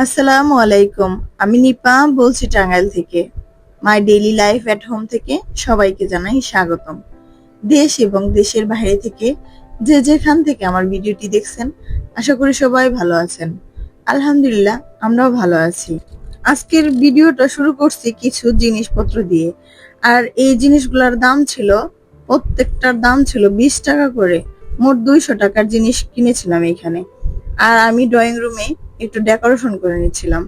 আসসালামু আলাইকুম। আমি নিপা বলছি টাঙ্গাইল থেকে। My daily life at home থেকে সবাইকে জানাই স্বাগতম। দেশ এবং দেশের বাইরে থেকে যে যেখান থেকে আমার ভিডিওটি দেখছেন, আশা করি সবাই ভালো আছেন। আলহামদুলিল্লাহ, আমরাও ভালো আছি। আজকের ভিডিওটা শুরু করছি কিছু জিনিসপত্র দিয়ে। আর এই জিনিসগুলোর দাম ছিল, প্রত্যেকটার দাম ছিল 20 টাকা করে। মোট 200 টাকার জিনিস কিনেছিলাম এখানে। আর আমি ড্রয়িং রুমে একটু ডেকোরেশন করে নিচ্ছিলাম।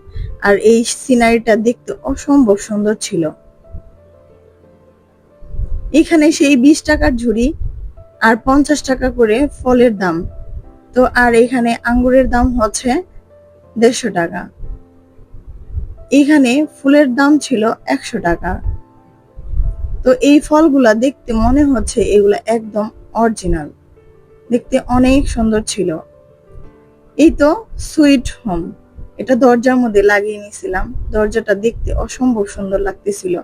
আর এই সিনারিটা দেখতে অসম্ভব সুন্দর ছিল। এখানে সেই 20 টাকার ঝুড়ি আর 50 টাকা করে ফলের দাম। তো আর এখানে আঙ্গুরের দাম হচ্ছে 150 টাকা। এখানে ফুলের দাম ছিল 100 টাকা। তো এই ফলগুলা দেখতে মনে হচ্ছে এগুলা একদম অরিজিনাল, দেখতে অনেক সুন্দর ছিল। এই তো সুইট হোম, এটা দরজার মধ্যে লাগিয়ে নিয়েছিলাম। দরজাটা দেখতে অসম্ভব সুন্দর লাগতেছিল।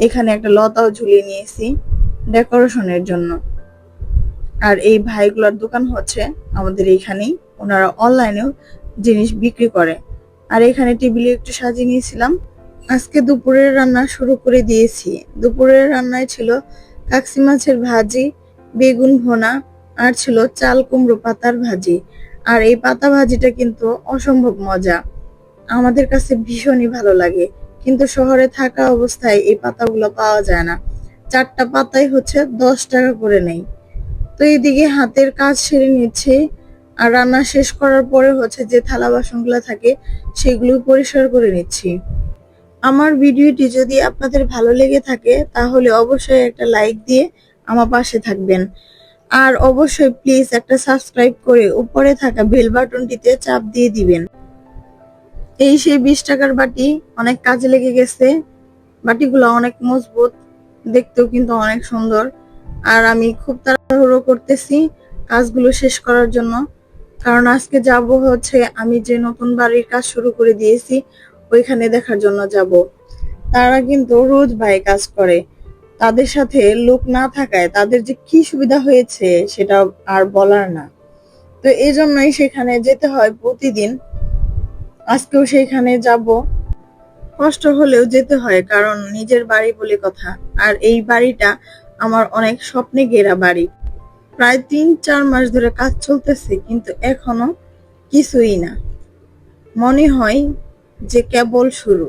এখানে একটা লতাও ঝুলিয়ে নিয়েছি ডেকোরেশনের জন্য। আর এই ভাইগুলোর দোকান হচ্ছে আমাদের এইখানেই, ওনারা অনলাইনেও জিনিস বিক্রি করে। আর এখানে টেবিলে একটু সাজিয়ে নিয়েছিলাম। আজকে দুপুরের রান্না শুরু করে দিয়েছি। দুপুরের রান্নায় ছিল কাকসি মাছের ভাজি, বেগুন ভুনা, আর ছিল চাল কুমড়ো পাতার ভাজি। আর এই পাতা ভাজিটা কিন্তু অসম্ভব মজা, আমাদের কাছে ভীষণই ভালো লাগে। কিন্তু শহরে থাকা অবস্থায় এই পাতাগুলো পাওয়া যায় না। 4টা পাতাই হচ্ছে 10 টাকা করে নেই। তো এইদিকে হাতের কাজ সেরে নিচ্ছে। আর রান্না শেষ করার পরে হচ্ছে যে থালা বাসনগুলো থাকে সেগুলো পরিষ্কার করে নিচ্ছি। আমার ভিডিওটি যদি আপনাদের ভালো লেগে থাকে তাহলে অবশ্যই একটা লাইক দিয়ে আমার পাশে থাকবেন। আর অবশ্যই প্লিজ একটা সাবস্ক্রাইব করে উপরে থাকা বেল বাটনটিতে চাপ দিয়ে দিবেন। এই সেই 20 টাকার বাটি অনেক কাজে লেগে গেছে। বাটিগুলো অনেক মজবুত, দেখতেও কিন্তু অনেক সুন্দর। আর আমি খুব তাড়াহুড়ো করতেছি কাজগুলো শেষ করার জন্য, কারণ আজকে যাব হচ্ছে আমি যে নতুন বাড়ির কাজ শুরু করে দিয়েছি ওইখানে দেখার জন্য যাব। তারা কিন্তু রোজ ভাই কাজ করে, তাদের সাথে লোক না থাকায় তাদের যে কি সুবিধা হয়েছে সেটা আর বলার না। তো এই জন্যই সেখানে যেতে হয় প্রতিদিন। আজকেও সেখানে যাব, কষ্ট হলেও যেতে হয়, কারণ নিজের বাড়ি বলে কথা। আর এই বাড়িটা আমার অনেক স্বপ্নে ঘেরা বাড়ি। প্রায় 3-4 মাস ধরে কাজ চলতেছে, কিন্তু এখনো কিছুই না। মনে হয় যে কেবল শুরু।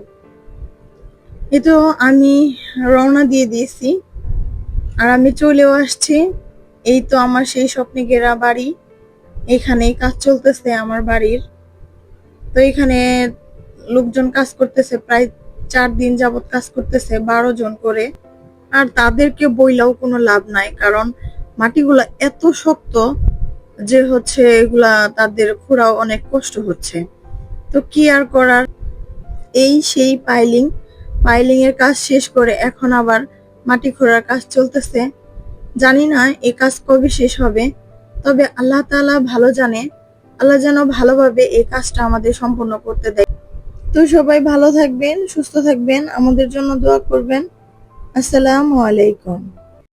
এই তো আমি রওনা দিয়ে দিয়েছি আর আমি চলেও আসছি। এই তো আমার সেই স্বপ্নে ঘেরা বাড়ি, এখানে কাজ চলতেছে আমার বাড়ির। তো এখানে লোকজন কাজ করতেছে, প্রায় 4 দিন যাবত কাজ করতেছে, 12 জন করে। আর তাদেরকে বইলাও কোনো লাভ নাই, কারণ মাটিগুলা এত শক্ত যে হচ্ছে এগুলা তাদের খোঁড়াও অনেক কষ্ট হচ্ছে। তো কি আর করার। এই সেই পাইলিং এর কাজ শেষ করে এখন আবার মাটি খোঁড়ার কাজ চলতেছে। জানি না এই কাজ কবে শেষ হবে, তবে আল্লাহ তাআলা ভালো জানে। আল্লাহ যেন ভালোভাবে এই কাজটা আমাদের সম্পূর্ণ করতে দেয়। তো সবাই ভালো থাকবেন, সুস্থ থাকবেন, আমাদের জন্য দোয়া করবেন। আসসালামু আলাইকুম।